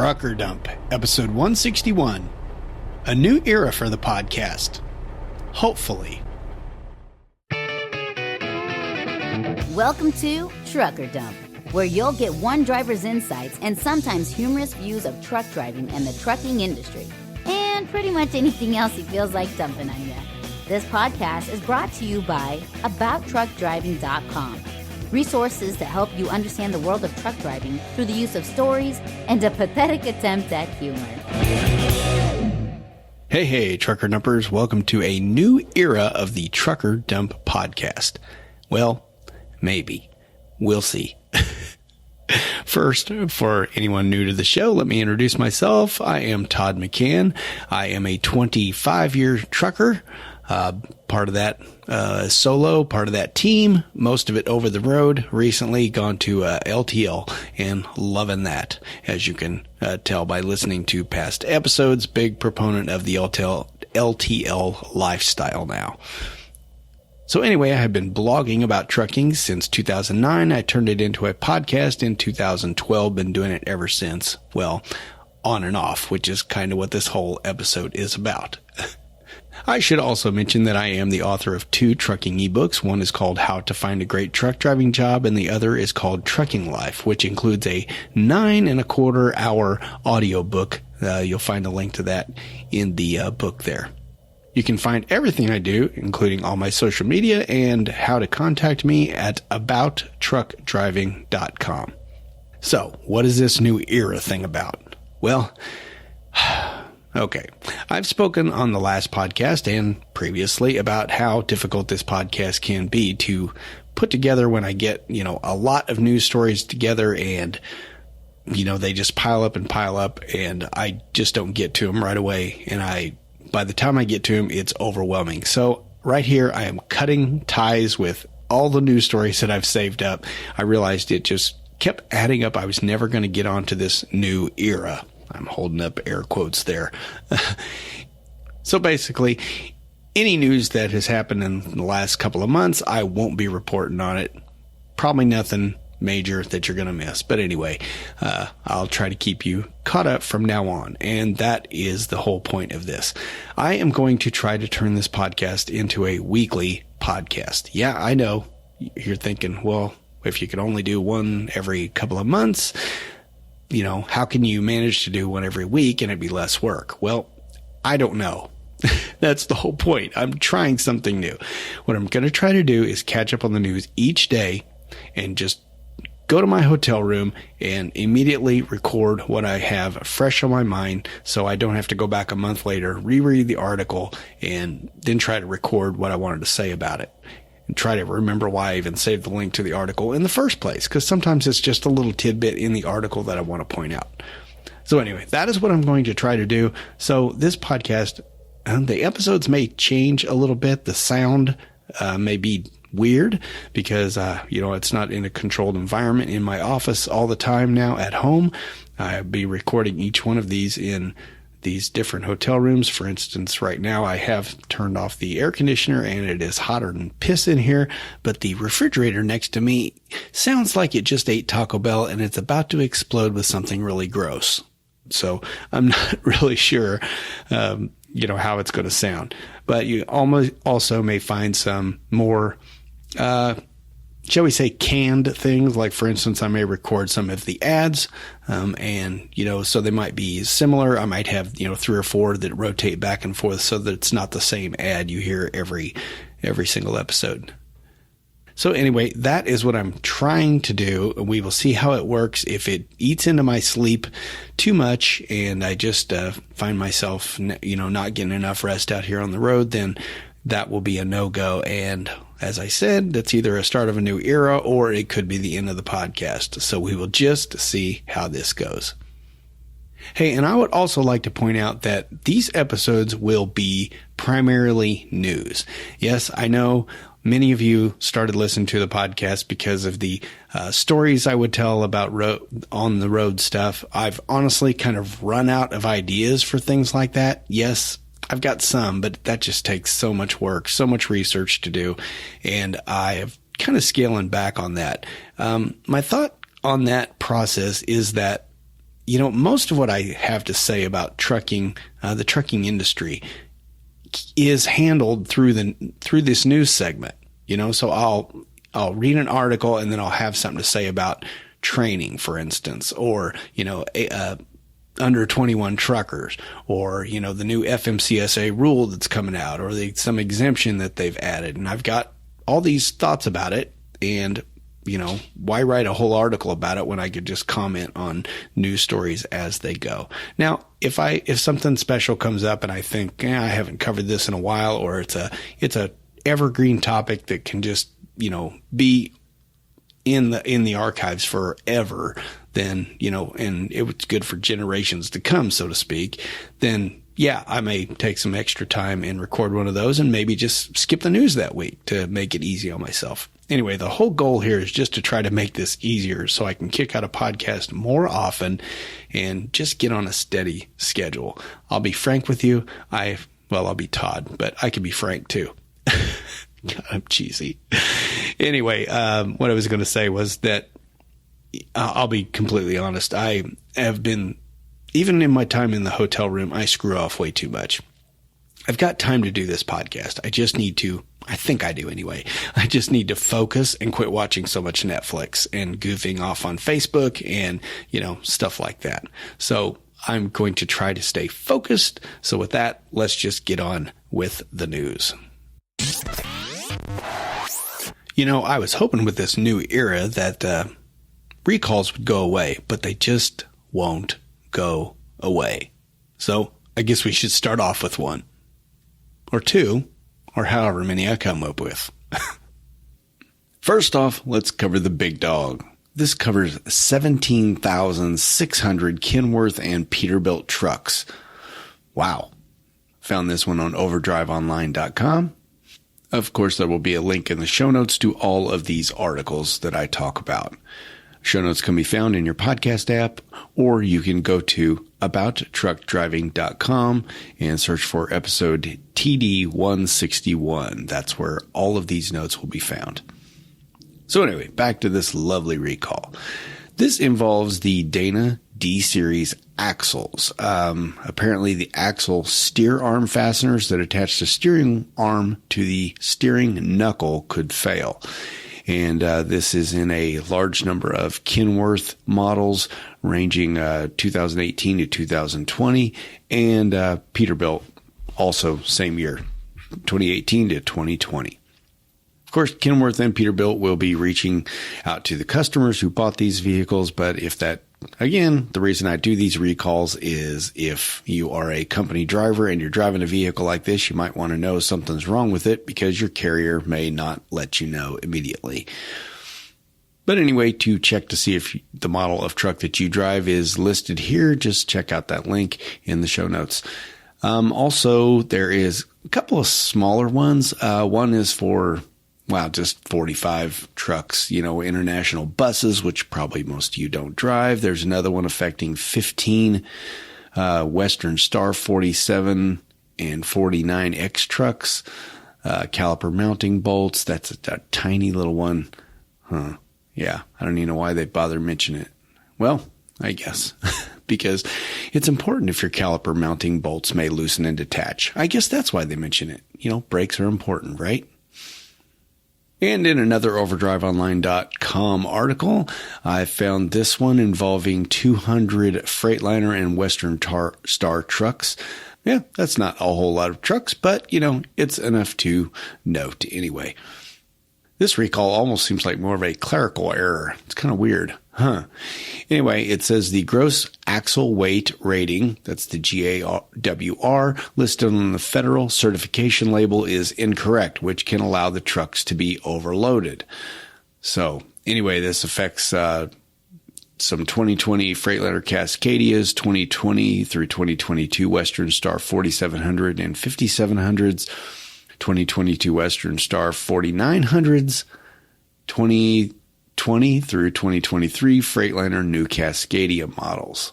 Trucker Dump, episode 161. A new era for the podcast. Hopefully. Welcome to Trucker Dump, where you'll get one driver's insights and sometimes humorous views of truck driving and the trucking industry, and pretty much anything else he feels like dumping on you. This podcast is brought to you by AboutTruckDriving.com. Resources to help you understand the world of truck driving through the use of stories and a pathetic attempt at humor. Hey, Trucker Dumpers. Welcome to a new era of the Trucker Dump podcast. Well, maybe. We'll see. First, for anyone new to the show, let me introduce myself. I am Todd McCann. I am a 25-year trucker. Part of that solo, part of that team, most of it over the road. Recently gone to LTL and loving that, as you can tell by listening to past episodes. Big proponent of the LTL lifestyle now. So anyway, I have been blogging about trucking since 2009. I turned it into a podcast in 2012, been doing it ever since. Well, on and off, which is kind of what this whole episode is about. I should also mention that I am the author of 2 trucking ebooks. One is called How to Find a Great Truck Driving Job, and the other is called Trucking Life, which includes a 9.25-hour audio book. You'll find a link to that in the book there. You can find everything I do, including all my social media and how to contact me, at abouttruckdriving.com. So, what is this new era thing about? Well, okay. I've spoken on the last podcast and previously about how difficult this podcast can be to put together when I get, a lot of news stories together and, they just pile up and I just don't get to them right away. And by the time I get to them, it's overwhelming. So right here, I am cutting ties with all the news stories that I've saved up. I realized it just kept adding up. I was never going to get onto this new era. I'm holding up air quotes there. So basically, any news that has happened in the last couple of months, I won't be reporting on it. Probably nothing major that you're going to miss. But anyway, I'll try to keep you caught up from now on. And that is the whole point of this. I am going to try to turn this podcast into a weekly podcast. Yeah, I know. You're thinking, well, if you could only do one every couple of months, how can you manage to do one every week and it'd be less work? Well, I don't know. That's the whole point. I'm trying something new. What I'm going to try to do is catch up on the news each day and just go to my hotel room and immediately record what I have fresh on my mind, so I don't have to go back a month later, reread the article, and then try to record what I wanted to say about it. And try to remember why I even saved the link to the article in the first place, because sometimes it's just a little tidbit in the article that I want to point out. So anyway, that is what I'm going to try to do. So this podcast, the episodes may change a little bit. The sound may be weird because, it's not in a controlled environment in my office all the time now at home. I'll be recording each one of these in these different hotel rooms. For instance, right now I have turned off the air conditioner and it is hotter than piss in here, but the refrigerator next to me sounds like it just ate Taco Bell and it's about to explode with something really gross. So I'm not really sure, how it's going to sound, but you also may find some more, shall we say, canned things. Like, for instance, I may record some of the ads, and, so they might be similar. I might have, 3 or 4 that rotate back and forth so that it's not the same ad you hear every single episode. So anyway, that is what I'm trying to do. We will see how it works. If it eats into my sleep too much and I just find myself, not getting enough rest out here on the road, then that will be a no-go. And as I said, that's either a start of a new era or it could be the end of the podcast. So we will just see how this goes. Hey, and I would also like to point out that these episodes will be primarily news. Yes, I know many of you started listening to the podcast because of the stories I would tell about on the road stuff. I've honestly kind of run out of ideas for things like that. Yes, I've got some, but that just takes so much work, so much research to do, and I have kind of scaling back on that. My thought on that process is that most of what I have to say about trucking, the trucking industry, is handled through this news segment. So I'll read an article and then I'll have something to say about training, for instance, or under 21 truckers, or the new FMCSA rule that's coming out, or some exemption that they've added, and I've got all these thoughts about it. And why write a whole article about it when I could just comment on news stories as they go? Now, if something special comes up and I think I haven't covered this in a while, or it's a evergreen topic that can just be in the archives forever, then and it was good for generations to come, so to speak, then yeah, I may take some extra time and record one of those and maybe just skip the news that week to make it easy on myself. Anyway, the whole goal here is just to try to make this easier so I can kick out a podcast more often and just get on a steady schedule. I'll be frank with you. I'll be Todd, but I can be frank too. God, I'm cheesy. Anyway, what I was going to say was that I'll be completely honest. I have been, even in my time in the hotel room, I screw off way too much. I've got time to do this podcast. I just need to, I think I do anyway. I just need to focus and quit watching so much Netflix and goofing off on Facebook and, stuff like that. So I'm going to try to stay focused. So with that, let's just get on with the news. I was hoping with this new era that recalls would go away, but they just won't go away. So I guess we should start off with one. Or two, or however many I come up with. First off, let's cover the big dog. This covers 17,600 Kenworth and Peterbilt trucks. Wow. Found this one on overdriveonline.com. Of course, there will be a link in the show notes to all of these articles that I talk about. Show notes can be found in your podcast app, or you can go to abouttruckdriving.com and search for episode TD161. That's where all of these notes will be found. So anyway, back to this lovely recall. This involves the Dana D-Series axles. Apparently the axle steer arm fasteners that attach the steering arm to the steering knuckle could fail. And this is in a large number of Kenworth models ranging 2018 to 2020, and Peterbilt also same year, 2018 to 2020. Of course, Kenworth and Peterbilt will be reaching out to the customers who bought these vehicles, but again, the reason I do these recalls is if you are a company driver and you're driving a vehicle like this, you might want to know something's wrong with it because your carrier may not let you know immediately. But anyway, to check to see if the model of truck that you drive is listed here, just check out that link in the show notes. Also, there is a couple of smaller ones. One is for just 45 trucks, international buses, which probably most of you don't drive. There's another one affecting 15 Western Star 47 and 49X trucks, caliper mounting bolts. That's a tiny little one. Yeah, I don't even know why they bother mentioning it. Well, I guess because it's important if your caliper mounting bolts may loosen and detach. I guess that's why they mention it. Brakes are important, right? And in another overdriveonline.com article, I found this one involving 200 Freightliner and Western Star trucks. Yeah, that's not a whole lot of trucks, but, it's enough to note anyway. This recall almost seems like more of a clerical error. It's kind of weird. Anyway, it says the gross axle weight rating, that's the GAWR, listed on the federal certification label is incorrect, which can allow the trucks to be overloaded. So anyway, this affects some 2020 Freightliner Cascadias, 2020 through 2022 Western Star 4700 and 5700s, 2022 Western Star 4900s, 2020 through 2023 Freightliner New Cascadia models.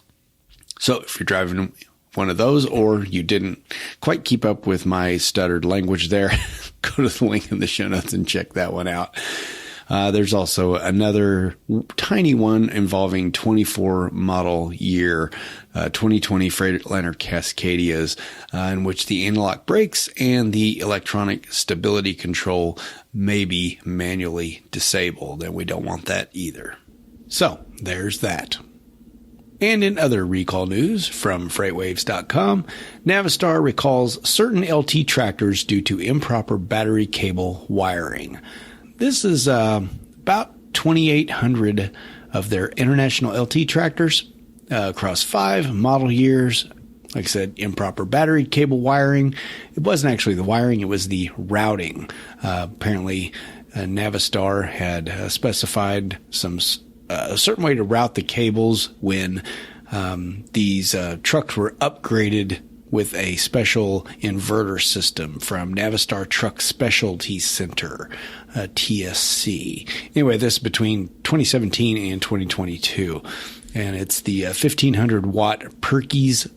So if you're driving one of those, or you didn't quite keep up with my stuttered language there, go to the link in the show notes and check that one out. There's also another tiny one involving 24 model year 2020 Freightliner Cascadias, in which the anti-lock brakes and the electronic stability control may be manually disabled, and we don't want that either. So there's that. And in other recall news from FreightWaves.com, Navistar recalls certain LT tractors due to improper battery cable wiring. This is about 2,800 of their international LT tractors across 5 model years. Like I said, improper battery cable wiring. It wasn't actually the wiring, it was the routing. Apparently, Navistar had specified a certain way to route the cables when these trucks were upgraded with a special inverter system from Navistar Truck Specialty Center, TSC. Anyway, this is between 2017 and 2022. And it's the 1500 watt Perky's,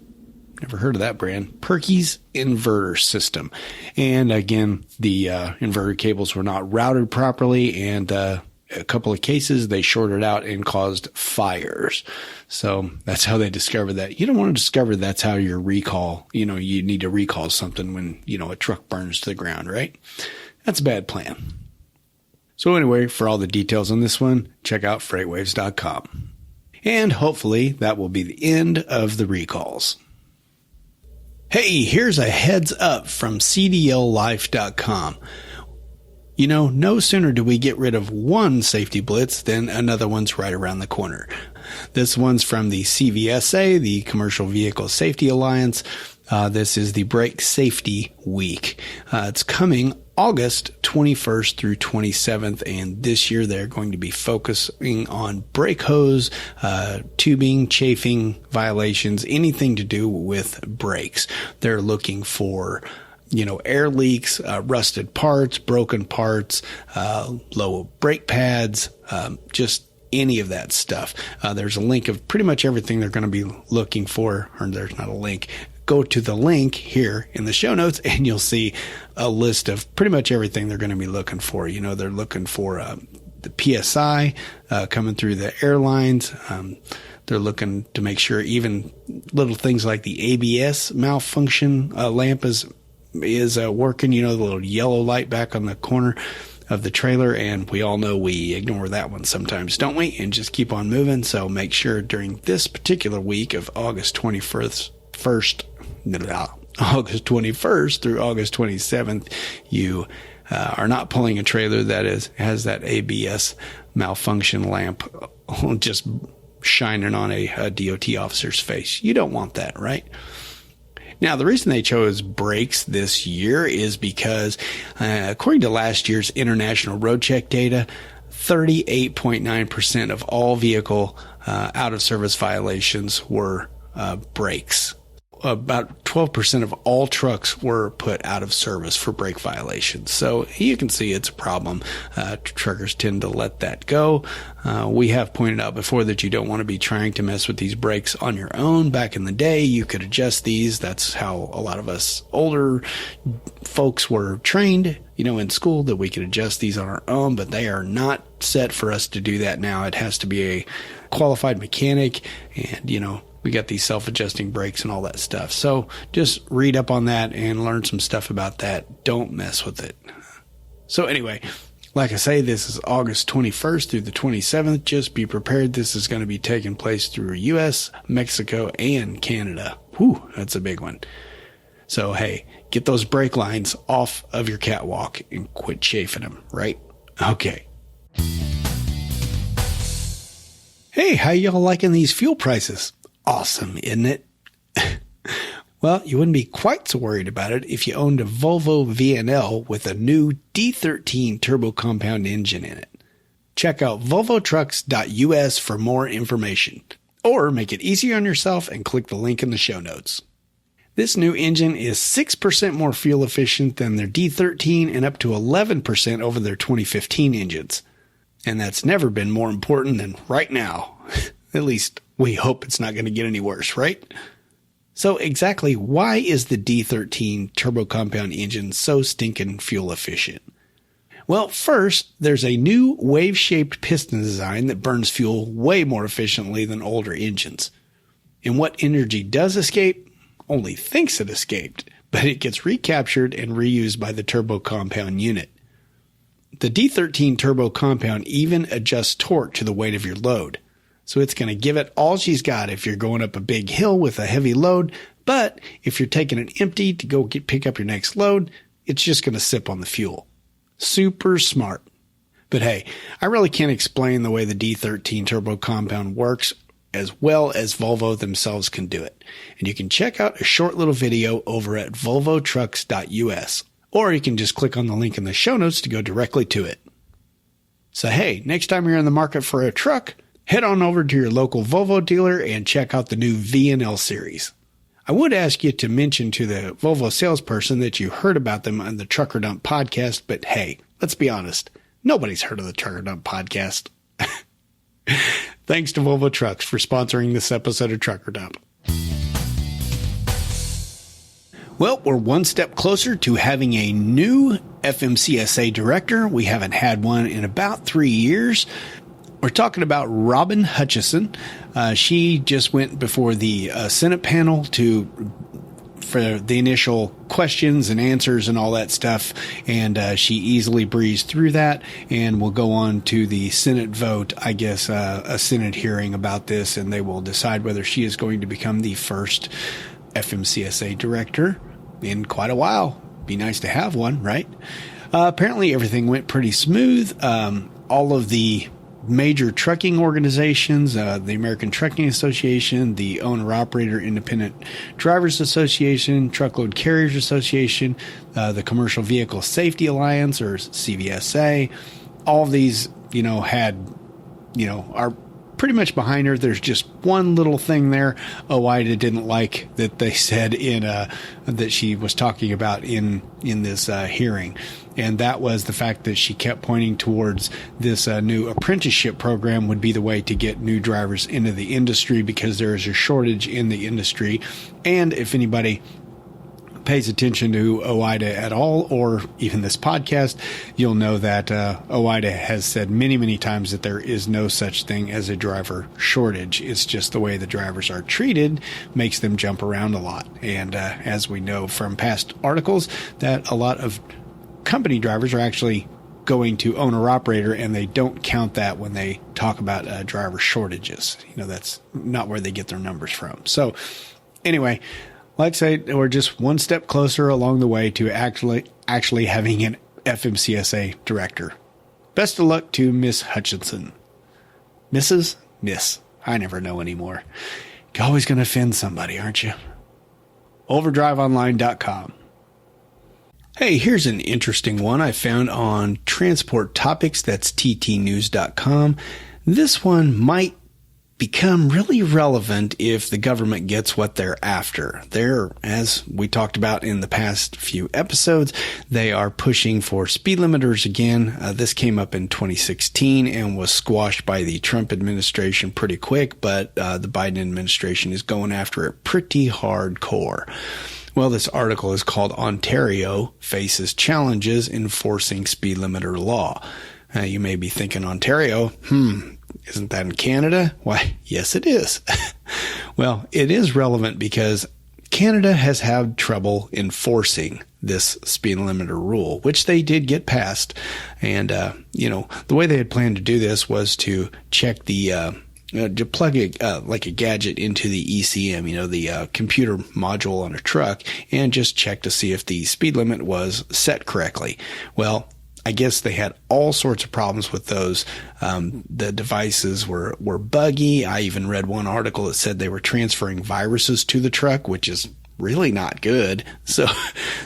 never heard of that brand, Perky's inverter system. And again, the inverter cables were not routed properly, and a couple of cases they shorted out and caused fires. So that's how they discovered that. You don't want to discover that's how your recall, you need to recall something when, a truck burns to the ground, right? That's a bad plan. So anyway, for all the details on this one, check out freightwaves.com. And hopefully that will be the end of the recalls. Hey, here's a heads up from CDLLife.com. No sooner do we get rid of one safety blitz than another one's right around the corner. This one's from the CVSA, the Commercial Vehicle Safety Alliance. This is the Brake Safety Week. It's coming August 21st through 27th, and this year they're going to be focusing on brake hose, tubing, chafing violations, anything to do with brakes. They're looking for air leaks, rusted parts, broken parts, low brake pads, just any of that stuff. There's a link of pretty much everything they're going to be looking for, or there's not a link. Go to the link here in the show notes and you'll see a list of pretty much everything they're going to be looking for. They're looking for the PSI coming through the airlines. They're looking to make sure even little things like the ABS malfunction lamp is working, the little yellow light back on the corner of the trailer. And we all know we ignore that one sometimes, don't we? And just keep on moving. So make sure during this particular week of August 21st through August 27th, you are not pulling a trailer that has that ABS malfunction lamp just shining on a DOT officer's face. You don't want that, right? Now, the reason they chose brakes this year is because, according to last year's International Road Check data, 38.9% of all vehicle out-of-service violations were brakes. About 12% of all trucks were put out of service for brake violations. So you can see it's a problem. Truckers tend to let that go. We have pointed out before that you don't want to be trying to mess with these brakes on your own. Back in the day, you could adjust these. That's how a lot of us older folks were trained, in school, that we could adjust these on our own, but they are not set for us to do that now. It has to be a qualified mechanic, and, we got these self-adjusting brakes and all that stuff. So just read up on that and learn some stuff about that. Don't mess with it. So anyway, like I say, this is August 21st through the 27th. Just be prepared. This is going to be taking place through U.S., Mexico, and Canada. Whew, that's a big one. So, hey, get those brake lines off of your catwalk and quit chafing them, right? Okay. Hey, how y'all liking these fuel prices? Awesome, isn't it? Well, you wouldn't be quite so worried about it if you owned a Volvo VNL with a new D13 turbo compound engine in it. Check out volvotrucks.us for more information, or make it easier on yourself and click the link in the show notes. This new engine is 6% more fuel efficient than their D13 and up to 11% over their 2015 engines. And that's never been more important than right now. At least we hope it's not going to get any worse, right? So exactly why is the D13 turbo compound engine so stinking fuel efficient? Well, first, there's a new wave-shaped piston design that burns fuel way more efficiently than older engines. And what energy does escape only thinks it escaped, but it gets recaptured and reused by the turbo compound unit. The D13 turbo compound even adjusts torque to the weight of your load. So it's going to give it all she's got if you're going up a big hill with a heavy load, but if you're taking it empty to go pick up your next load, it's just going to sip on the fuel. Super smart. But hey, I really can't explain the way the D13 turbo compound works as well as Volvo themselves can do it. And you can check out a short little video over at volvotrucks.us, or you can just click on the link in the show notes to go directly to it. So hey, next time you're in the market for a truck, head on over to your local Volvo dealer and check out the new VNL series. I would ask you to mention to the Volvo salesperson that you heard about them on the Trucker Dump podcast, but hey, let's be honest, nobody's heard of the Trucker Dump podcast. Thanks to Volvo Trucks for sponsoring this episode of Trucker Dump. Well, we're one step closer to having a new FMCSA director. We haven't had one in about 3 years. We're talking about Robin Hutchison. She just went before the Senate panel for the initial questions and answers and all that stuff, and she easily breezed through that and will go on to the Senate vote, I guess, a Senate hearing about this, and they will decide whether she is going to become the first FMCSA director in quite a while. Be nice to have one, right? Apparently everything went pretty smooth. All of the major trucking organizations, the American Trucking Association, the Owner-Operator Independent Drivers Association, Truckload Carriers Association, the Commercial Vehicle Safety Alliance, or CVSA, all of these, are pretty much behind her. There's just one little thing there OIDA didn't like that they said that she was talking about in this hearing. And that was the fact that she kept pointing towards this new apprenticeship program would be the way to get new drivers into the industry, because there is a shortage in the industry. And if anybody pays attention to OIDA at all, or even this podcast, you'll know that OIDA has said many, many times that there is no such thing as a driver shortage. It's just the way the drivers are treated makes them jump around a lot. And as we know from past articles, that a lot of company drivers are actually going to owner-operator, and they don't count that when they talk about driver shortages. That's not where they get their numbers from. So anyway, like I say, we're just one step closer along the way to actually having an FMCSA director. Best of luck to Miss Hutchinson. Mrs.? Miss. I never know anymore. You're always going to offend somebody, aren't you? overdriveonline.com. Hey, here's an interesting one I found on Transport Topics. That's ttnews.com. This one might become really relevant if the government gets what they're after. They're, as we talked about in the past few episodes, they are pushing for speed limiters again. This came up in 2016 and was squashed by the Trump administration pretty quick, but the Biden administration is going after it pretty hardcore. Well, this article is called Ontario Faces Challenges Enforcing Speed Limiter Law. You may be thinking, Ontario, isn't that in Canada? Why, yes, it is. Well, it is relevant because Canada has had trouble enforcing this speed limiter rule, which they did get passed. And, the way they had planned to do this was to check the to plug like a gadget into the ECM, the computer module on a truck, and just check to see if the speed limit was set correctly. Well, I guess they had all sorts of problems with those. The devices were buggy. I even read one article that said they were transferring viruses to the truck, which is really not good. So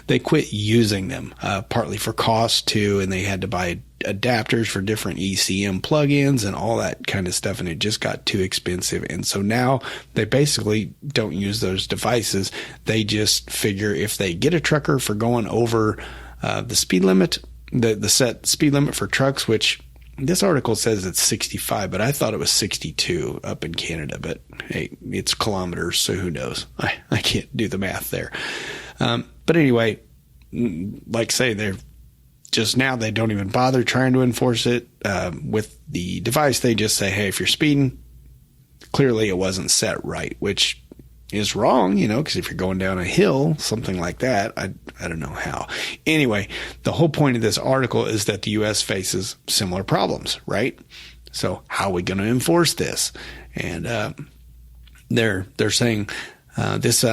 they quit using them, partly for cost too, and they had to buy adapters for different ECM plugins and all that kind of stuff, and it just got too expensive. And so now they basically don't use those devices. They just figure if they get a trucker for going over the speed limit, the set speed limit for trucks, which this article says it's 65, but I thought it was 62 up in Canada. But hey, it's kilometers, so who knows? I can't do the math there. But anyway, like I say, they're just now they don't even bother trying to enforce it. With the device, they just say, hey, if you're speeding, clearly it wasn't set right, which is wrong, because if you're going down a hill, something like that, I don't know how. Anyway, the whole point of this article is that the U.S. faces similar problems, right? So how are we going to enforce this? And they're saying this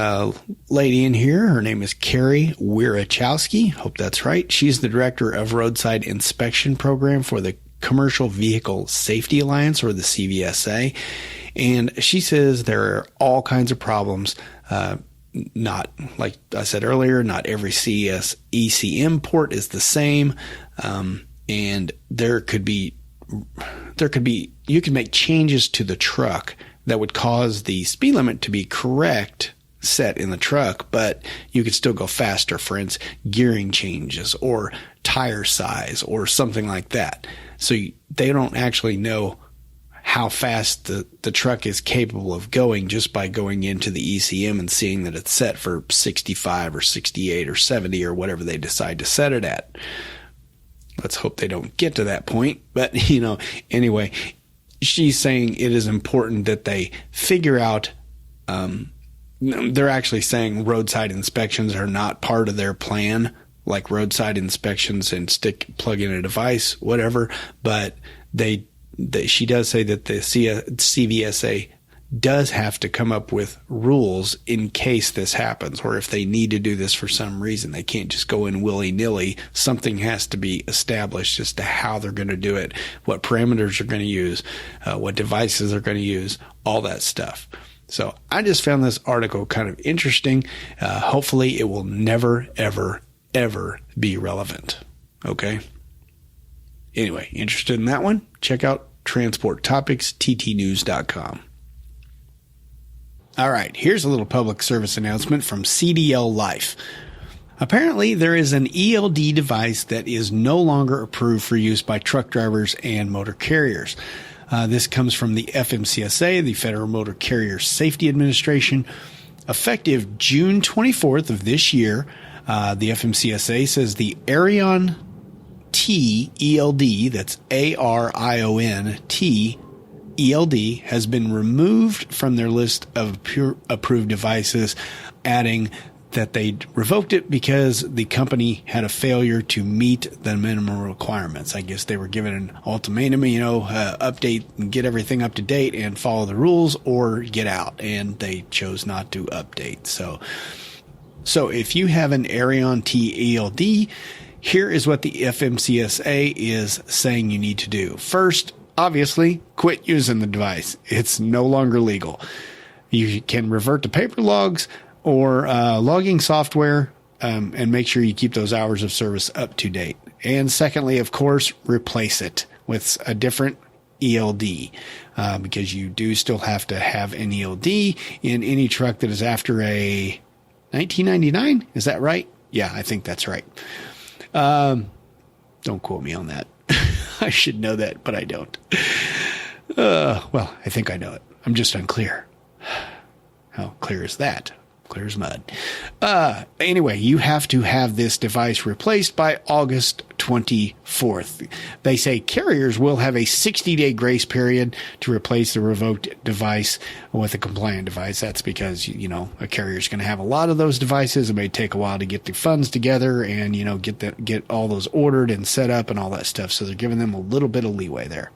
lady in here, her name is Carrie Wierachowski. Hope that's right. She's the director of Roadside Inspection Program for the Commercial Vehicle Safety Alliance, or the CVSA. And she says there are all kinds of problems. Not, like I said earlier, not every ECM port is the same. And you can make changes to the truck that would cause the speed limit to be correct set in the truck, but you could still go faster. For instance, gearing changes or tire size or something like that. So they don't actually know how fast the truck is capable of going just by going into the ECM and seeing that it's set for 65 or 68 or 70 or whatever they decide to set it at. Let's hope they don't get to that point. But, anyway, she's saying it is important that they figure out, they're actually saying roadside inspections are not part of their plan, like roadside inspections and plug in a device, whatever. But she does say that the CVSA does have to come up with rules in case this happens, or if they need to do this for some reason. They can't just go in willy-nilly. Something has to be established as to how they're going to do it, what parameters are going to use, what devices they're going to use, all that stuff. So I just found this article kind of interesting. Hopefully it will never, ever, ever be relevant. Okay? Anyway, interested in that one? Check out Transport Topics, ttnews.com. All right, here's a little public service announcement from CDL Life. Apparently, there is an ELD device that is no longer approved for use by truck drivers and motor carriers. This comes from the FMCSA, the Federal Motor Carrier Safety Administration. Effective June 24th of this year, the FMCSA says the Arion T ELD, that's ARION T ELD, has been removed from their list of approved devices, adding that they revoked it because the company had a failure to meet the minimum requirements. I guess they were given an ultimatum, update and get everything up to date and follow the rules or get out, and they chose not to update. So if you have an Arion T ELD, here is what the FMCSA is saying you need to do. First, obviously, quit using the device. It's no longer legal. You can revert to paper logs or logging software, and make sure you keep those hours of service up to date. And secondly, of course, replace it with a different ELD, because you do still have to have an ELD in any truck that is after a 1999. Is that right? Yeah, I think that's right. Don't quote me on that. I should know that, but I don't. Well, I think I know it. I'm just unclear. How clear is that? Clear as mud. Anyway, you have to have this device replaced by August 24th. They say carriers will have a 60-day grace period to replace the revoked device with a compliant device. That's because, a carrier is going to have a lot of those devices. It may take a while to get the funds together and, get all those ordered and set up and all that stuff. So they're giving them a little bit of leeway there.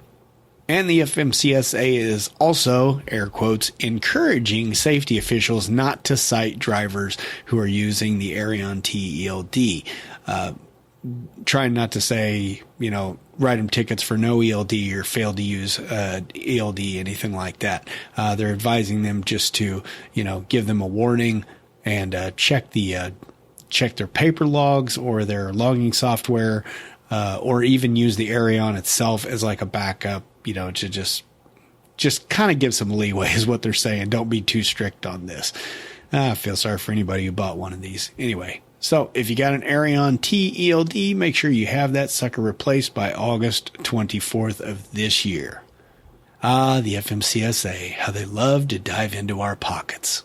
And the FMCSA is also, air quotes, encouraging safety officials not to cite drivers who are using the Arion T ELD. Trying not to say, write them tickets for no ELD or fail to use ELD, anything like that. They're advising them just to, give them a warning and check their paper logs or their logging software, or even use the Arion itself as like a backup. To just kind of give some leeway is what they're saying. Don't be too strict on this. I feel sorry for anybody who bought one of these. Anyway, so if you got an Arion T ELD, make sure you have that sucker replaced by August 24th of this year. The FMCSA, how they love to dive into our pockets.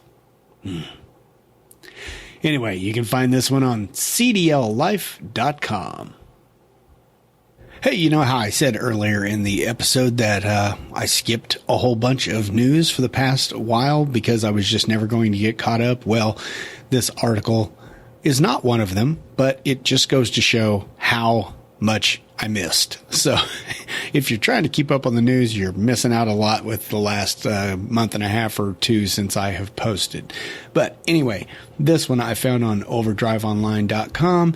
Anyway, you can find this one on cdllife.com. Hey, you know how I said earlier in the episode that I skipped a whole bunch of news for the past while because I was just never going to get caught up? Well, this article is not one of them, but it just goes to show how much I missed. So if you're trying to keep up on the news, you're missing out a lot with the last month and a half or two since I have posted. But anyway, this one I found on overdriveonline.com.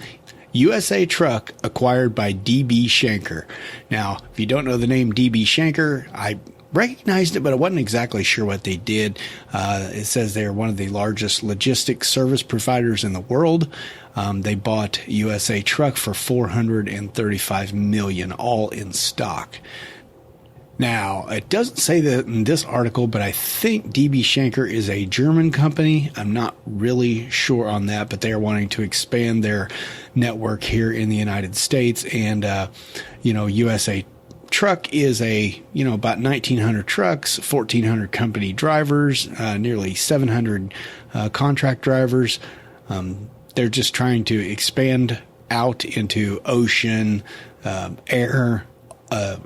USA Truck acquired by DB Schenker. Now, if you don't know the name DB Schenker, I recognized it, but I wasn't exactly sure what they did. It says they are one of the largest logistics service providers in the world. They bought USA Truck for $435 million, all in stock. Now, it doesn't say that in this article, but I think DB Schenker is a German company. I'm not really sure on that, but they are wanting to expand their network here in the United States. And, USA Truck is about 1,900 trucks, 1,400 company drivers, nearly 700 contract drivers. They're just trying to expand out into ocean, air,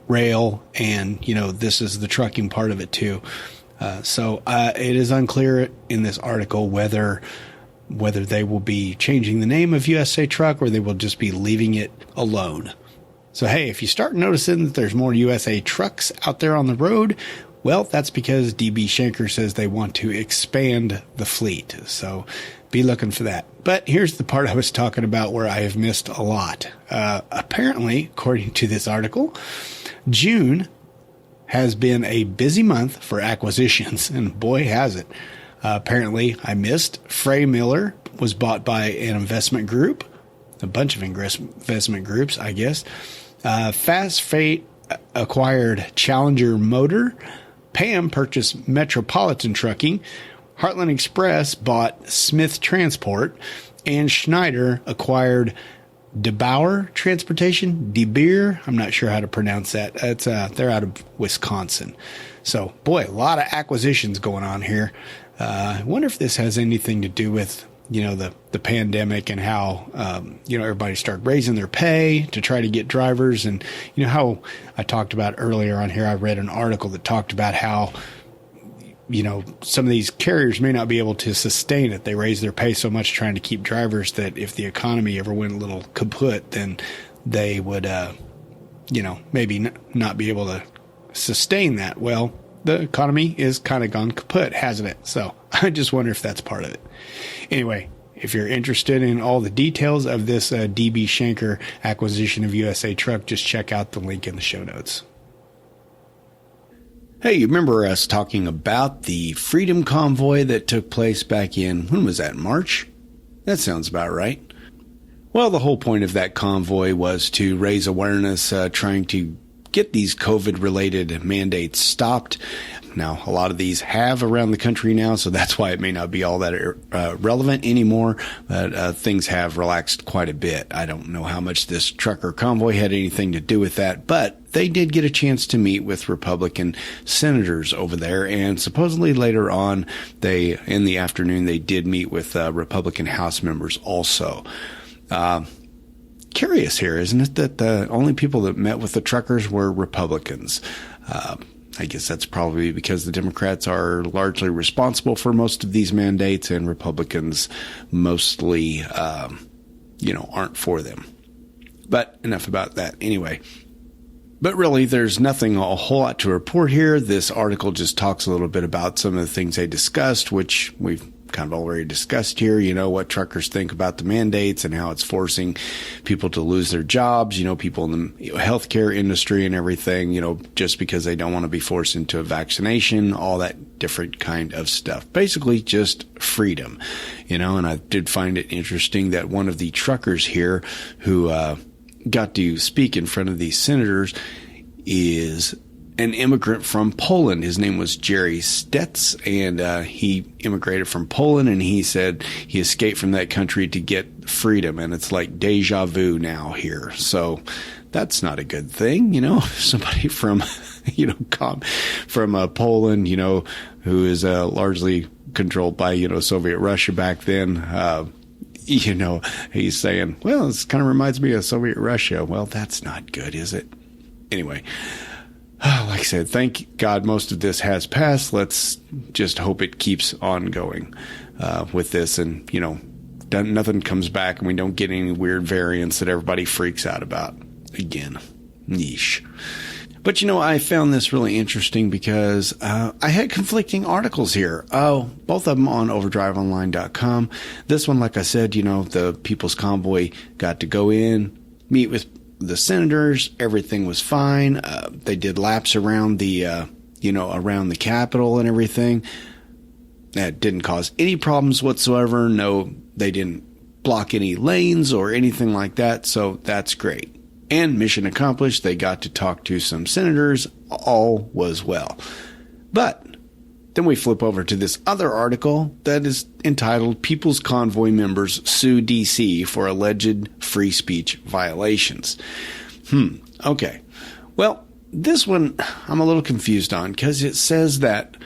rail, and this is the trucking part of it too. So it is unclear in this article whether they will be changing the name of USA Truck or they will just be leaving it alone. So hey, if you start noticing that there's more USA Trucks out there on the road, well, that's because DB Schenker says they want to expand the fleet. So be looking for that. But here's the part I was talking about where I have missed a lot. Apparently, according to this article, June has been a busy month for acquisitions, and boy, has it. Apparently, I missed Frey Miller was bought by an investment group, a bunch of investment groups, I guess. Fast Freight acquired Challenger Motor. Pam purchased Metropolitan Trucking. Heartland Express bought Smith Transport, and Schneider acquired DeBauer Transportation. DeBeer, I'm not sure how to pronounce that. They're out of Wisconsin. So, boy, a lot of acquisitions going on here. I wonder if this has anything to do with, the pandemic and how, everybody started raising their pay to try to get drivers. And, how I talked about earlier on here, I read an article that talked about how, some of these carriers may not be able to sustain it. They raise their pay so much trying to keep drivers that if the economy ever went a little kaput, then they would, maybe not be able to sustain that. Well, the economy is kind of gone kaput, hasn't it? So I just wonder if that's part of it. Anyway, if you're interested in all the details of this DB Schenker acquisition of USA Truck, just check out the link in the show notes. Hey, you remember us talking about the Freedom Convoy that took place back in, when was that, March? That sounds about right. Well, the whole point of that convoy was to raise awareness, trying to get these COVID-related mandates stopped. Now, a lot of these have around the country now, so that's why it may not be all that relevant anymore, but things have relaxed quite a bit. I don't know how much this trucker convoy had anything to do with that, but they did get a chance to meet with Republican senators over there, and supposedly later on, in the afternoon, they did meet with Republican House members also. Curious here, isn't it, that the only people that met with the truckers were Republicans? I guess that's probably because the Democrats are largely responsible for most of these mandates and Republicans mostly, aren't for them. But enough about that anyway. But really, there's nothing a whole lot to report here. This article just talks a little bit about some of the things they discussed, which we've kind of already discussed here, what truckers think about the mandates and how it's forcing people to lose their jobs, people in the healthcare industry and everything, just because they don't want to be forced into a vaccination, all that different kind of stuff. Basically just freedom, and I did find it interesting that one of the truckers here who got to speak in front of these senators is an immigrant from Poland. His name was Jerry Stetz, and he immigrated from Poland, and he said he escaped from that country to get freedom, and it's like deja vu now here. So that's not a good thing, somebody from, from Poland, who is largely controlled by, Soviet Russia back then, he's saying, well, this kind of reminds me of Soviet Russia. Well, that's not good, is it? Anyway, like I said, thank God most of this has passed. Let's just hope it keeps on going with this, and, nothing comes back and we don't get any weird variants that everybody freaks out about again. Yeesh. But, I found this really interesting because I had conflicting articles here. Both of them on overdriveonline.com. This one, like I said, the People's Convoy got to go in, meet with the senators. Everything was fine. They did laps around the, around the Capitol and everything. That didn't cause any problems whatsoever. No, they didn't block any lanes or anything like that. So that's great. And mission accomplished. They got to talk to some senators. All was well. But then we flip over to this other article that is entitled People's Convoy Members Sue DC for Alleged Free Speech Violations. Okay. Well, this one I'm a little confused on because it says that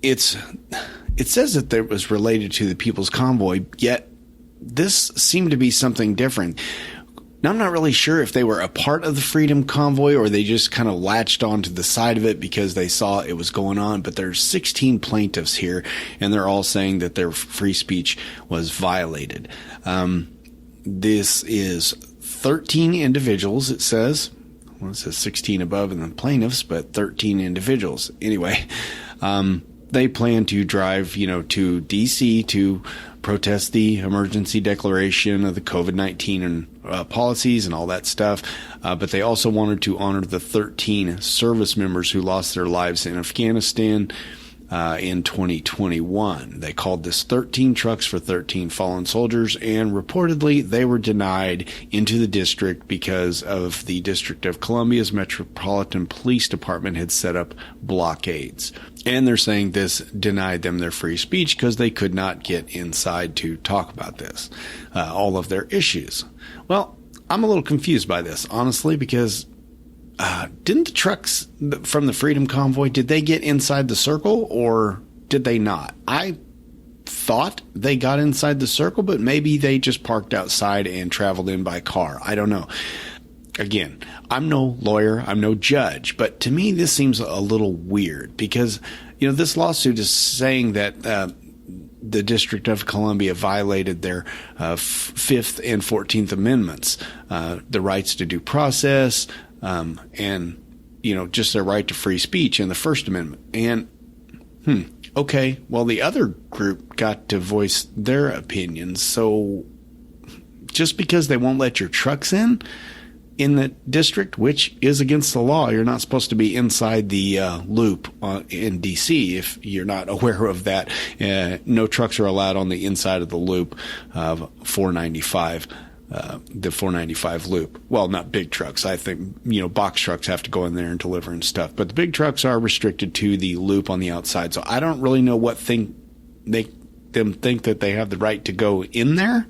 it says that it was related to the People's Convoy, yet this seemed to be something different. Now, I'm not really sure if they were a part of the Freedom Convoy or they just kind of latched onto the side of it because they saw it was going on. But there's 16 plaintiffs here, and they're all saying that their free speech was violated. This is 13 individuals, it says. Well, it says 16 above and then plaintiffs, but 13 individuals. Anyway, they plan to drive, to D.C. to protest the emergency declaration of the COVID-19 and policies and all that stuff. But they also wanted to honor the 13 service members who lost their lives in Afghanistan in 2021. They called this 13 trucks for 13 fallen soldiers, and reportedly they were denied into the district because of the District of Columbia's Metropolitan Police Department had set up blockades. And they're saying this denied them their free speech because they could not get inside to talk about this, all of their issues. Well, I'm a little confused by this, honestly, because didn't the trucks from the Freedom Convoy, did they get inside the circle or did they not? I thought they got inside the circle, but maybe they just parked outside and traveled in by car. I don't know. Again, I'm no lawyer, I'm no judge, but to me this seems a little weird because, this lawsuit is saying that the District of Columbia violated their 5th and 14th Amendments, the rights to due process, and, just their right to free speech in the First Amendment. And, okay, well, the other group got to voice their opinions. So just because they won't let your trucks in the district, which is against the law, you're not supposed to be inside the loop in D.C. if you're not aware of that. No trucks are allowed on the inside of the loop of 495. The 495 loop. Well, not big trucks. I think, box trucks have to go in there and deliver and stuff. But the big trucks are restricted to the loop on the outside. So I don't really know what thing them think that they have the right to go in there.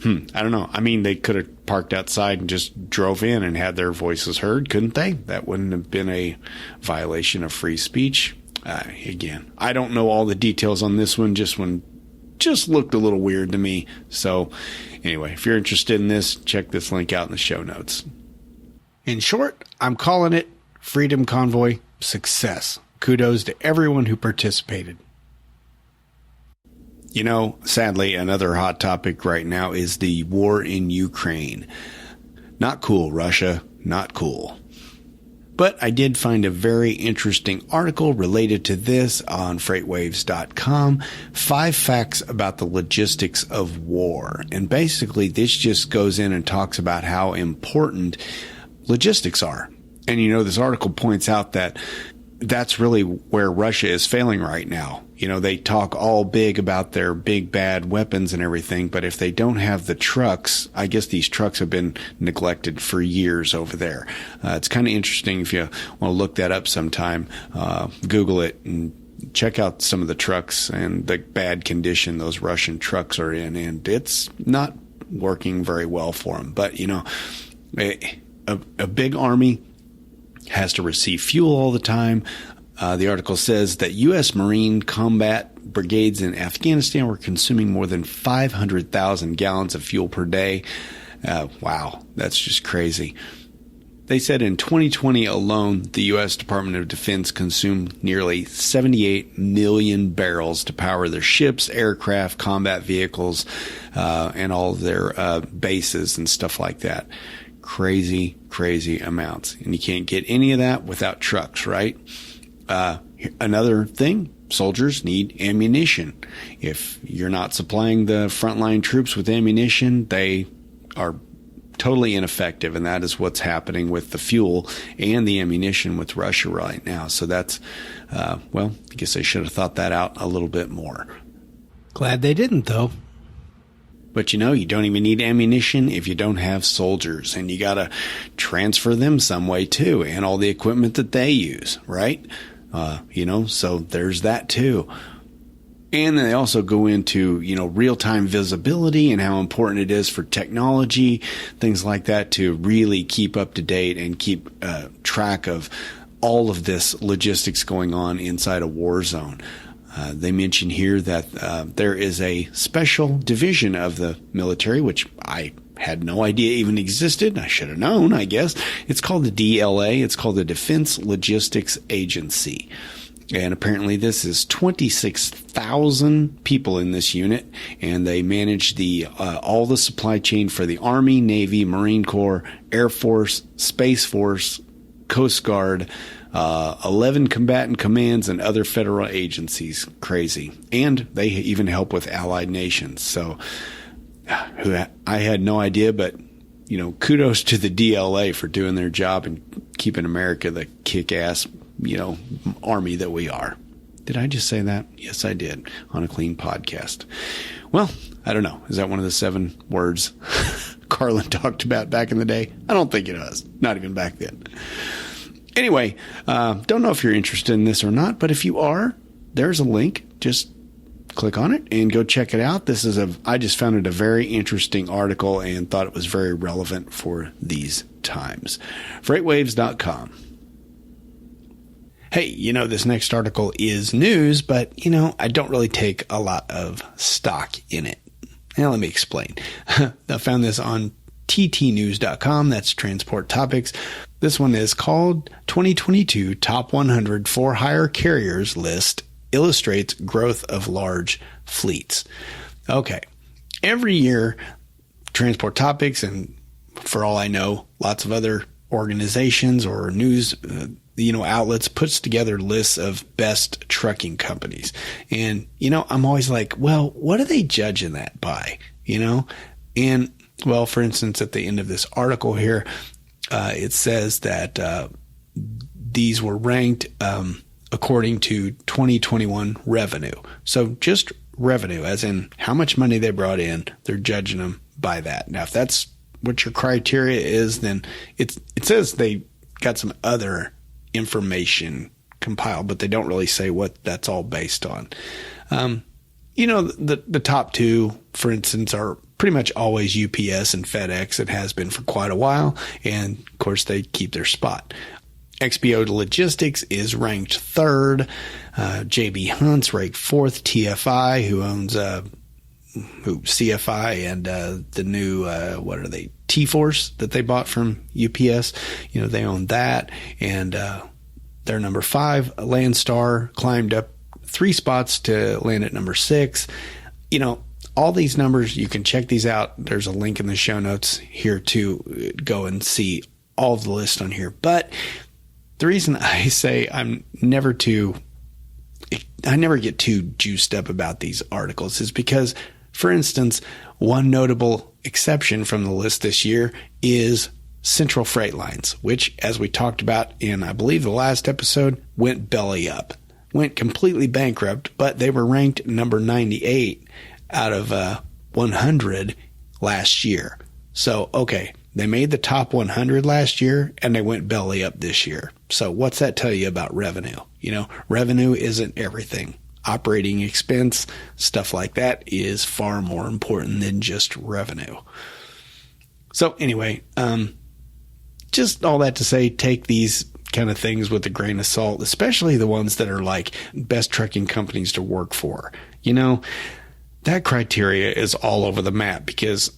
I don't know. I mean, they could have parked outside and just drove in and had their voices heard, couldn't they? That wouldn't have been a violation of free speech. Again, I don't know all the details on this one. Just looked a little weird to me. So anyway, if you're interested in this, check this link out in the show notes. In short, I'm calling it Freedom Convoy success. Kudos to everyone who participated. Sadly, another hot topic right now is the war in Ukraine. Not cool, Russia. Not cool. But I did find a very interesting article related to this on freightwaves.com. 5 facts about the logistics of war. And basically, this just goes in and talks about how important logistics are. And, this article points out that that's really where Russia is failing right now. They talk all big about their big bad weapons and everything, but if they don't have the trucks, I guess these trucks have been neglected for years over there. It's kind of interesting if you want to look that up sometime. Google it and check out some of the trucks and the bad condition those Russian trucks are in, and it's not working very well for them. But, a big army has to receive fuel all the time. The article says that U.S. Marine combat brigades in Afghanistan were consuming more than 500,000 gallons of fuel per day. Wow, that's just crazy. They said in 2020 alone, the U.S. Department of Defense consumed nearly 78 million barrels to power their ships, aircraft, combat vehicles, and all of their bases and stuff like that. Crazy, crazy amounts. And you can't get any of that without trucks, right? Another thing, soldiers need ammunition. If you're not supplying the frontline troops with ammunition, they are totally ineffective, and that is what's happening with the fuel and the ammunition with Russia right now. So that's, well, I guess they should have thought that out a little bit more. Glad they didn't, though. But you don't even need ammunition if you don't have soldiers, and you got to transfer them some way too, and all the equipment that they use, right? So there's that too. And then they also go into, real-time visibility and how important it is for technology, things like that, to really keep up to date and keep track of all of this logistics going on inside a war zone. They mention here that there is a special division of the military, which I had no idea even existed. I should have known, I guess. It's called the DLA. It's called the Defense Logistics Agency. And apparently this is 26,000 people in this unit, and they manage all the supply chain for the Army, Navy, Marine Corps, Air Force, Space Force, Coast Guard, 11 combatant commands, and other federal agencies. Crazy. And they even help with allied nations. So I had no idea, but kudos to the DLA for doing their job and keeping America the kick-ass army that we are. Did I just say that? Yes, I did, on a clean podcast. Well, I don't know. Is that one of the 7 words Carlin talked about back in the day? I don't think it was. Not even back then. Anyway, don't know if you're interested in this or not, but if you are, there's a link. Just click on it and go check it out. I just found it a very interesting article and thought it was very relevant for these times. Freightwaves.com. Hey, this next article is news, but, I don't really take a lot of stock in it. Now, let me explain. I found this on ttnews.com. That's Transport Topics. This one is called 2022 Top 100 For-Hire Carriers List Illustrates Growth of Large Fleets. Okay. Every year, Transport Topics, and for all I know, lots of other organizations or news outlets puts together lists of best trucking companies. And, I'm always like, well, what are they judging that by? And, well, for instance, at the end of this article here, it says that these were ranked according to 2021 revenue. So just revenue, as in how much money they brought in, they're judging them by that. Now, if that's what your criteria is, then it says they got some other information compiled, but they don't really say what that's all based on. The top 2, for instance, are pretty much always UPS and FedEx. It has been for quite a while, and of course they keep their spot. XPO Logistics is ranked 3rd. JB Hunt's ranked 4th. TFI, who owns CFI and the new what are they, T-Force that they bought from UPS, they own that, and they're number 5. Landstar climbed up 3 spots to land at number 6. All these numbers, you can check these out. There's a link in the show notes here to go and see all of the list on here. But the reason I say I never get too juiced up about these articles is because, for instance, one notable exception from the list this year is Central Freight Lines, which, as we talked about in, I believe, the last episode, went belly up, went completely bankrupt, but they were ranked number 98 out of 100 last year. So, okay, they made the top 100 last year and they went belly up this year. So what's that tell you about revenue? Revenue isn't everything. Operating expense, stuff like that, is far more important than just revenue. So anyway, just all that to say, take these kind of things with a grain of salt, especially the ones that are like best trucking companies to work for. You know, that criteria is all over the map because,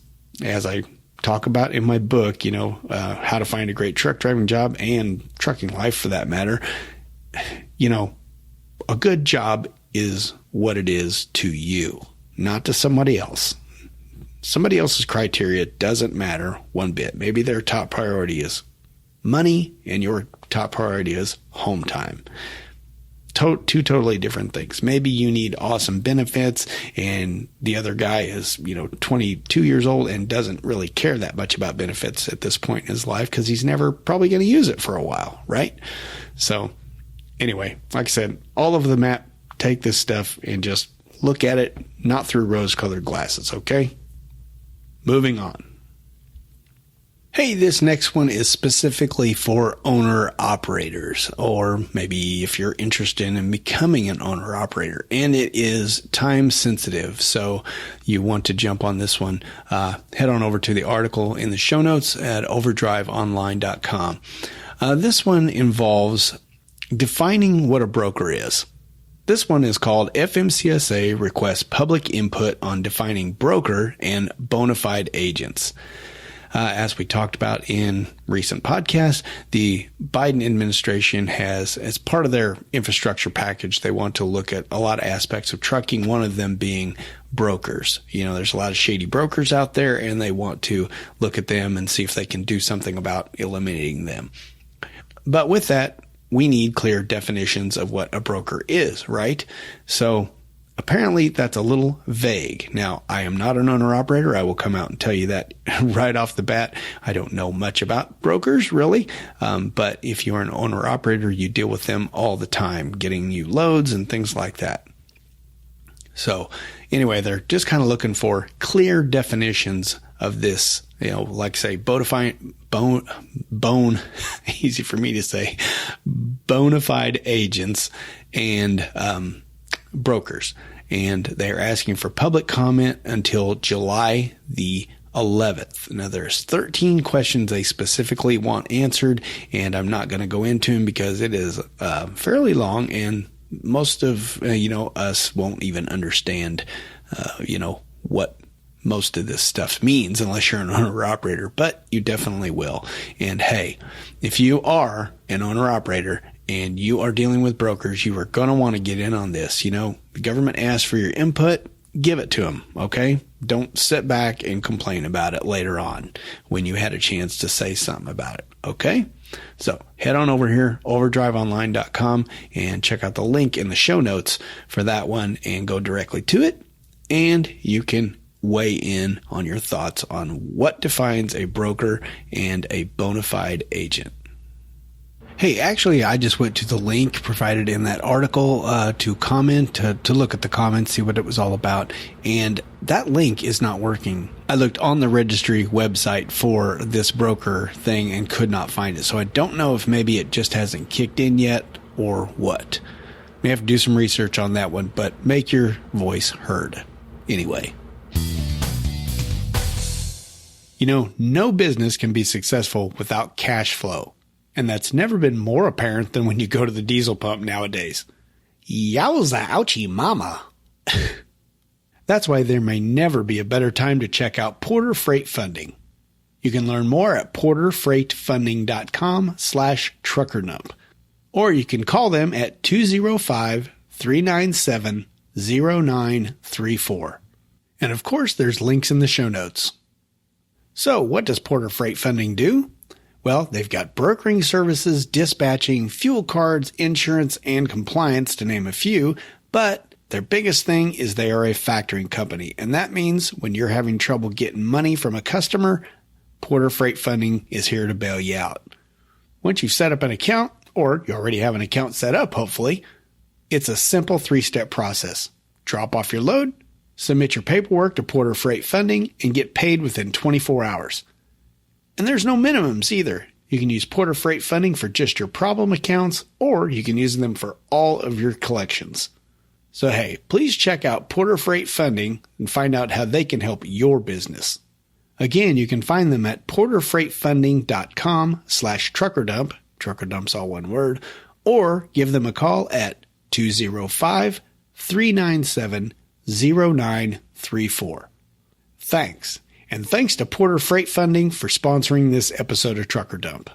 as I talk about in my book, you know, how to find a great truck driving job and trucking life for that matter, you know, a good job is what it is to you, not to somebody else. Somebody else's criteria doesn't matter one bit. Maybe their top priority is money and your top priority is home time. Two totally different things. Maybe you need awesome benefits and the other guy is, 22 years old and doesn't really care that much about benefits at this point in his life because he's never probably going to use it for a while, right? So anyway, like I said, all over the map, take this stuff and just look at it, not through rose-colored glasses, okay? Moving on. Hey, this next one is specifically for owner-operators, or maybe if you're interested in becoming an owner-operator, and it is time-sensitive, so you want to jump on this one. Head on over to the article in the show notes at overdriveonline.com. This one involves defining what a broker is. This one is called FMCSA Requests Public Input on Defining Broker and Bona Fide Agents. As we talked about in recent podcasts, the Biden administration has, as part of their infrastructure package, they want to look at a lot of aspects of trucking, one of them being brokers. There's a lot of shady brokers out there, and they want to look at them and see if they can do something about eliminating them. But with that, we need clear definitions of what a broker is, right? So apparently that's a little vague. Now, I am not an owner-operator. I will come out and tell you that right off the bat. I don't know much about brokers, really. But if you're an owner-operator, you deal with them all the time, getting you loads and things like that. So anyway, they're just kind of looking for clear definitions of this, like say, easy for me to say, bona fide agents and brokers. And they're asking for public comment until July the 11th. Now, there's 13 questions they specifically want answered, and I'm not going to go into them because it is fairly long, and most of, us won't even understand, what most of this stuff means unless you're an owner-operator, but you definitely will. And hey, if you are an owner-operator and you are dealing with brokers, you are going to want to get in on this. The government asks for your input, give it to them, okay? Don't sit back and complain about it later on when you had a chance to say something about it, okay? So head on over here, overdriveonline.com, and check out the link in the show notes for that one and go directly to it, and you can weigh in on your thoughts on what defines a broker and a bona fide agent. Hey, actually, I just went to the link provided in that article to comment, to look at the comments, see what it was all about. And that link is not working. I looked on the registry website for this broker thing and could not find it. So I don't know if maybe it just hasn't kicked in yet or what. May have to do some research on that one, but make your voice heard. Anyway. No business can be successful without cash flow. And that's never been more apparent than when you go to the diesel pump nowadays. Yowza, ouchie mama. That's why there may never be a better time to check out Porter Freight Funding. You can learn more at porterfreightfunding.com/truckerdump. Or you can call them at 205-397-0934. And of course, there's links in the show notes. So what does Porter Freight Funding do? Well, they've got brokering services, dispatching, fuel cards, insurance, and compliance, to name a few, but their biggest thing is they are a factoring company, and that means when you're having trouble getting money from a customer, Porter Freight Funding is here to bail you out. Once you've set up an account, or you already have an account set up, hopefully, it's a simple 3-step process. Drop off your load, submit your paperwork to Porter Freight Funding, and get paid within 24 hours. And there's no minimums either. You can use Porter Freight Funding for just your problem accounts, or you can use them for all of your collections. So hey, please check out Porter Freight Funding and find out how they can help your business. Again, you can find them at porterfreightfunding.com/truckerdump, Trucker Dump's all one word, or give them a call at 205-397-0934. Thanks. And thanks to Porter Freight Funding for sponsoring this episode of Trucker Dump.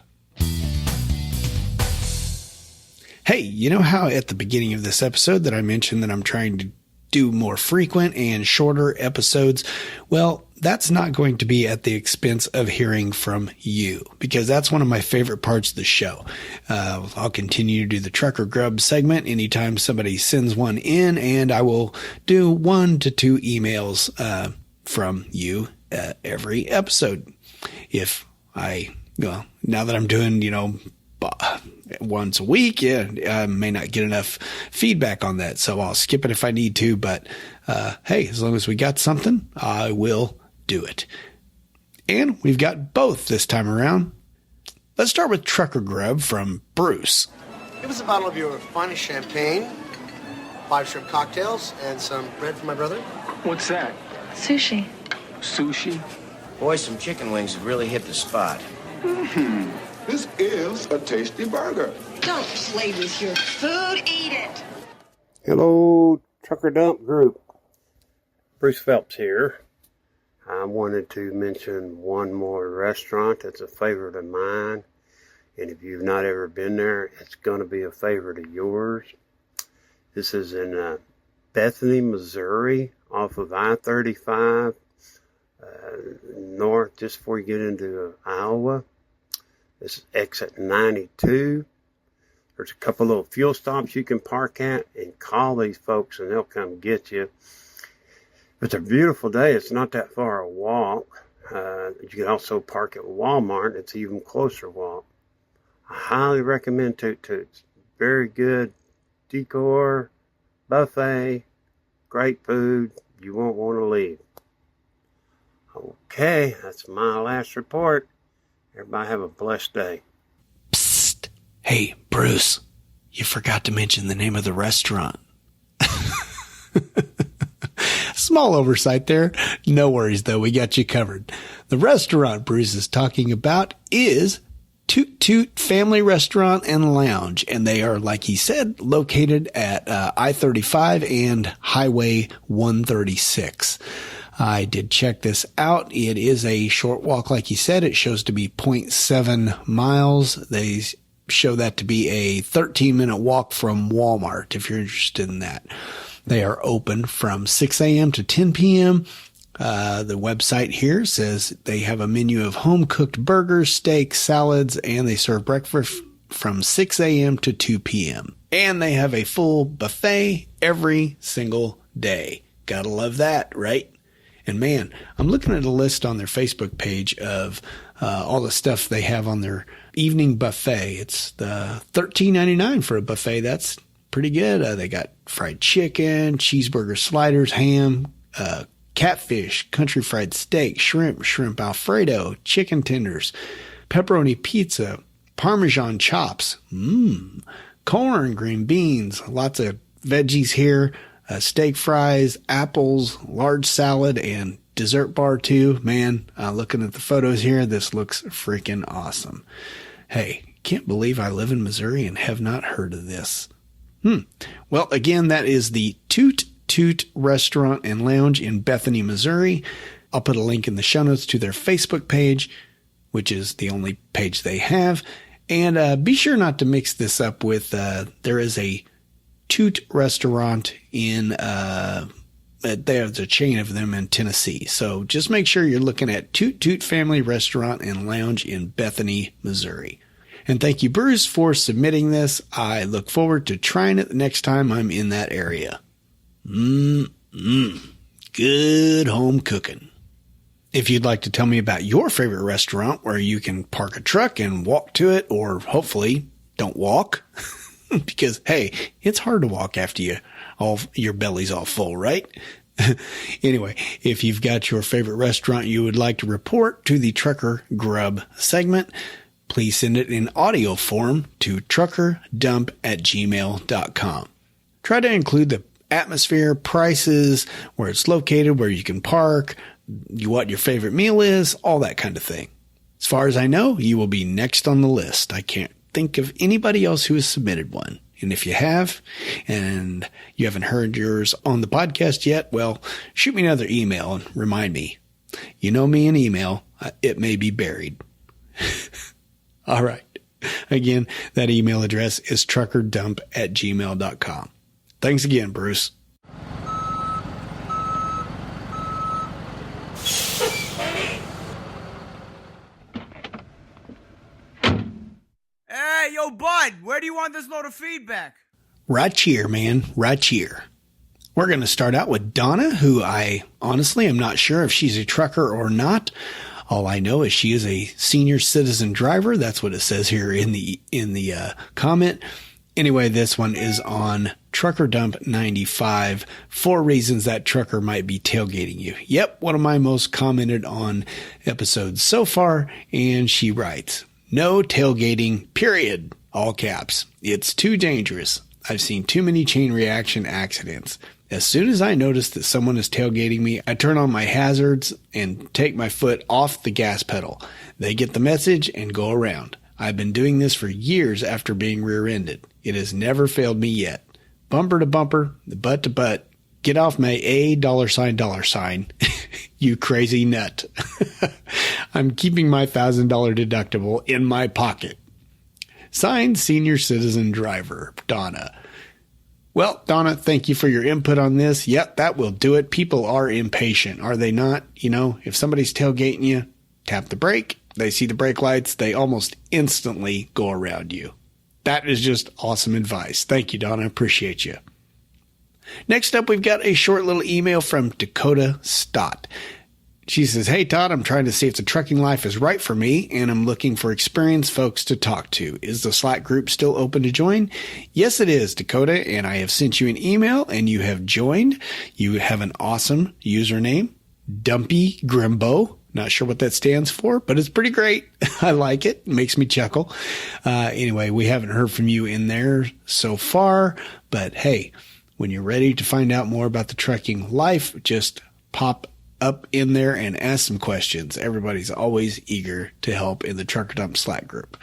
Hey, you know how at the beginning of this episode that I mentioned that I'm trying to do more frequent and shorter episodes? Well, that's not going to be at the expense of hearing from you, because that's one of my favorite parts of the show. I'll continue to do the Trucker Grub segment anytime somebody sends one in, and I will do 1 to 2 emails from you every episode. Now that I'm doing, once a week, I may not get enough feedback on that, so I'll skip it if I need to, but hey, as long as we got something, I will do it. And we've got both this time around. Let's start with Trucker Grub from Bruce. Give us a bottle of your finest champagne, 5 shrimp cocktails, and some bread for my brother. What's that? Sushi. Sushi? Boy, some chicken wings have really hit the spot. This is a tasty burger. Don't play with your food, eat it. Hello, Trucker Dump Group. Bruce Phelps here. I wanted to mention one more restaurant that's a favorite of mine. And if you've not ever been there, it's going to be a favorite of yours. This is in Bethany, Missouri, off of I-35, north, just before you get into Iowa. This is exit 92. There's a couple little fuel stops you can park at and call these folks and they'll come get you. It's a beautiful day. It's not that far a walk. You can also park at Walmart. It's an even closer walk. I highly recommend Toot Toots. Very good decor, buffet, great food. You won't want to leave. Okay, that's my last report. Everybody have a blessed day. Psst. Hey, Bruce, you forgot to mention the name of the restaurant. Small oversight there. No worries, though. We got you covered. The restaurant Bruce is talking about is Toot Toot Family Restaurant and Lounge, and they are, like he said, located at I-35 and Highway 136. I did check this out. It is a short walk, like he said. It shows to be 0.7 miles. They show that to be a 13-minute walk from Walmart, if you're interested in that. They are open from 6 a.m. to 10 p.m. The website here says they have a menu of home-cooked burgers, steaks, salads, and they serve breakfast from 6 a.m. to 2 p.m. And they have a full buffet every single day. Gotta love that, right? And man, I'm looking at a list on their Facebook page of all the stuff they have on their evening buffet. It's the $13.99 for a buffet. That's pretty good. They got fried chicken, cheeseburger sliders, ham, catfish, country fried steak, shrimp Alfredo, chicken tenders, pepperoni pizza, Parmesan chops, corn, green beans, lots of veggies here. Steak fries, apples, large salad, and dessert bar too. Man, looking at the photos here, this looks freaking awesome. Hey, can't believe I live in Missouri and have not heard of this. Well, again, that is the Toot Toot Restaurant and Lounge in Bethany, Missouri. I'll put a link in the show notes to their Facebook page, which is the only page they have. And be sure not to mix this up with, there is a Toot restaurant in, there's a chain of them in Tennessee. So just make sure you're looking at Toot Toot Family Restaurant and Lounge in Bethany, Missouri. And thank you, Bruce, for submitting this. I look forward to trying it the next time I'm in that area. Good home cooking. If you'd like to tell me about your favorite restaurant where you can park a truck and walk to it, or hopefully don't walk, because, hey, it's hard to walk after your belly's all full, right? Anyway, if you've got your favorite restaurant you would like to report to the Trucker Grub segment, please send it in audio form to truckerdump@gmail.com. Try to include the atmosphere, prices, where it's located, where you can park, what your favorite meal is, all that kind of thing. As far as I know, you will be next on the list. I can't think of anybody else who has submitted one. And if you have, and you haven't heard yours on the podcast yet, well, shoot me another email and remind me. You know me, an email, it may be buried. All right. Again, that email address is truckerdump@gmail.com. Thanks again, Bruce. Hey, yo, bud, where do you want this load of feedback? Right here, man. Right here. We're going to start out with Donna, who I honestly am not sure if she's a trucker or not. All I know is she is a senior citizen driver. That's what it says here in the comment. Anyway, this one is on Trucker Dump 95. 4 reasons that trucker might be tailgating you. Yep, one of my most commented on episodes so far. And she writes, no tailgating, period. All caps. It's too dangerous. I've seen too many chain reaction accidents. As soon as I notice that someone is tailgating me, I turn on my hazards and take my foot off the gas pedal. They get the message and go around. I've been doing this for years after being rear-ended. It has never failed me yet. Bumper to bumper, butt to butt. Get off my $. You crazy nut. I'm keeping my $1,000 deductible in my pocket. Signed, Senior Citizen Driver, Donna. Well, Donna, thank you for your input on this. Yep, that will do it. People are impatient, are they not? You know, if somebody's tailgating you, tap the brake. They see the brake lights. They almost instantly go around you. That is just awesome advice. Thank you, Donna. Appreciate you. Next up, we've got a short little email from Dakota Stott. She says, hey, Todd, I'm trying to see if the trucking life is right for me, and I'm looking for experienced folks to talk to. Is the Slack group still open to join? Yes, it is, Dakota, and I have sent you an email, and you have joined. You have an awesome username, Dumpy Grimbo. Not sure what that stands for, but it's pretty great. I like it. It makes me chuckle. Anyway, we haven't heard from you in there so far, but hey, when you're ready to find out more about the trucking life, just pop up in there and ask some questions. Everybody's always eager to help in the Trucker Dump Slack group.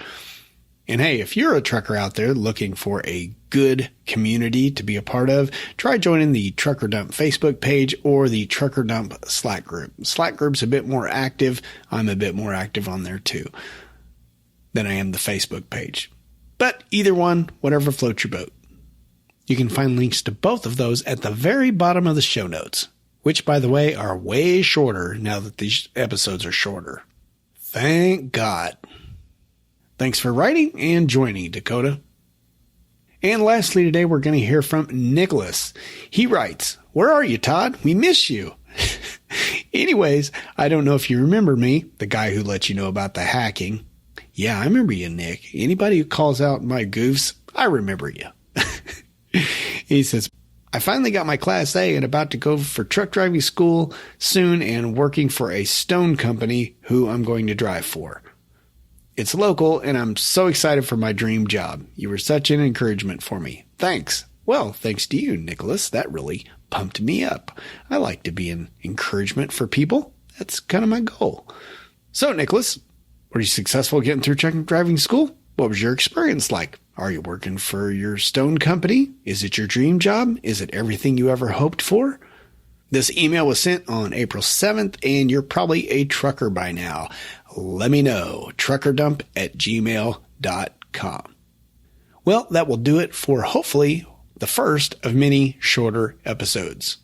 And hey, if you're a trucker out there looking for a good community to be a part of, try joining the Trucker Dump Facebook page or the Trucker Dump Slack group. Slack group's a bit more active. I'm a bit more active on there too than I am the Facebook page. But either one, whatever floats your boat. You can find links to both of those at the very bottom of the show notes, which, by the way, are way shorter now that these episodes are shorter. Thank God. Thanks for writing and joining, Dakota. And lastly today, we're going to hear from Nicholas. He writes, where are you, Todd? We miss you. Anyways, I don't know if you remember me, the guy who let you know about the hacking. Yeah, I remember you, Nick. Anybody who calls out my goofs, I remember you. He says, I finally got my Class A and about to go for truck driving school soon and working for a stone company who I'm going to drive for. It's local and I'm so excited for my dream job. You were such an encouragement for me. Thanks. Well, thanks to you, Nicholas. That really pumped me up. I like to be an encouragement for people. That's kind of my goal. So, Nicholas, were you successful getting through truck driving school? What was your experience like? Are you working for your stone company? Is it your dream job? Is it everything you ever hoped for? This email was sent on April 7th, and you're probably a trucker by now. Let me know. truckerdump@gmail.com. Well, that will do it for hopefully the first of many shorter episodes.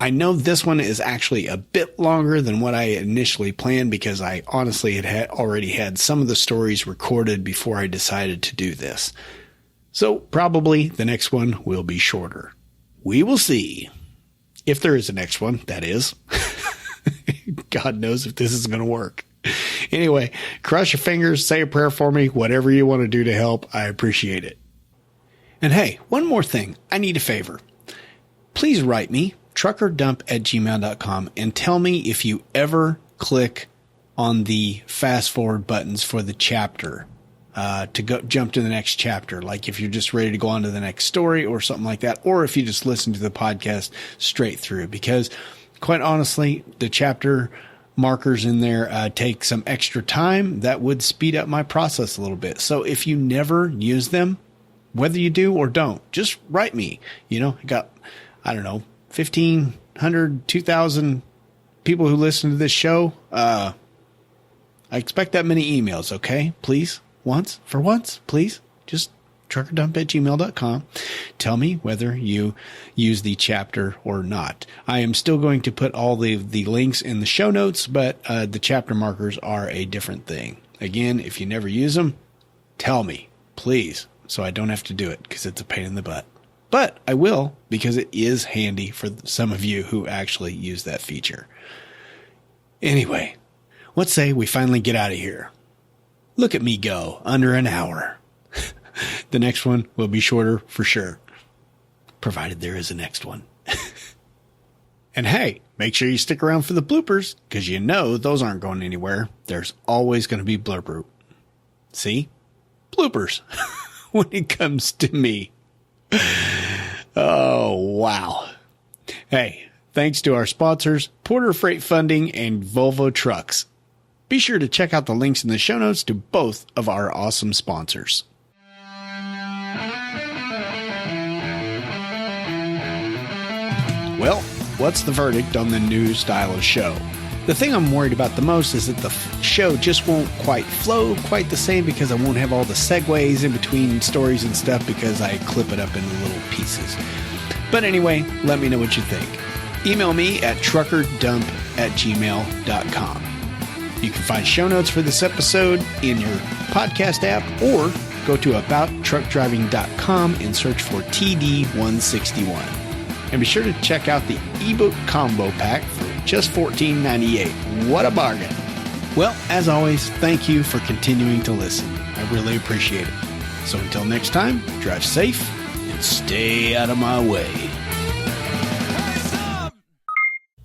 I know this one is actually a bit longer than what I initially planned because I honestly had already had some of the stories recorded before I decided to do this. So probably the next one will be shorter. We will see. If there is a next one, that is. God knows if this is going to work. Anyway, cross your fingers, say a prayer for me, whatever you want to do to help. I appreciate it. And hey, one more thing. I need a favor. Please write me, truckerdump@gmail.com, and tell me if you ever click on the fast forward buttons for the chapter to go jump to the next chapter. Like if you're just ready to go on to the next story or something like that, or if you just listen to the podcast straight through, because quite honestly, the chapter markers in there take some extra time, that would speed up my process a little bit. So if you never use them, whether you do or don't, just write me. You know, I got, I don't know, 1,500, 2,000 people who listen to this show. I expect that many emails, okay? Please, for once, please, just truckerdump@gmail.com. Tell me whether you use the chapter or not. I am still going to put all the links in the show notes, but the chapter markers are a different thing. Again, if you never use them, tell me, please, so I don't have to do it because it's a pain in the butt. But I will, because it is handy for some of you who actually use that feature. Anyway, let's say we finally get out of here. Look at me go, under an hour. The next one will be shorter for sure, provided there is a next one. And hey, make sure you stick around for the bloopers, because you know those aren't going anywhere. There's always going to be blurper. See? Bloopers when it comes to me. Oh, wow. Hey, thanks to our sponsors, Porter Freight Funding and Volvo Trucks. Be sure to check out the links in the show notes to both of our awesome sponsors. Well, what's the verdict on the new style of show? The thing I'm worried about the most is that the show just won't quite flow quite the same because I won't have all the segues in between stories and stuff because I clip it up into little pieces. But anyway, let me know what you think. Email me at truckerdump@gmail.com. You can find show notes for this episode in your podcast app or go to abouttruckdriving.com and search for TD161. And be sure to check out the ebook combo pack for just $14.98. What a bargain. Well, as always, thank you for continuing to listen. I really appreciate it. So until next time, drive safe and stay out of my way.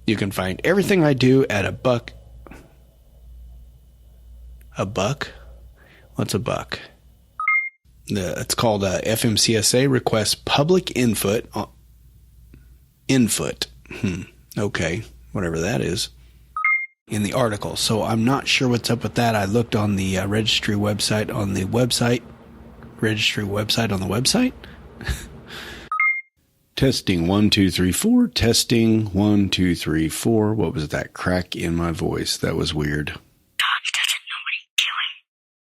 You can find everything I do at a buck. A buck? What's a buck? It's called FMCSA requests public input. Okay, whatever that is. In the article. So I'm not sure what's up with that. I looked on the registry website on the website. Registry website on the website? Testing 1 2 3 4. Testing 1 2 3 4. What was that crack in my voice? That was weird.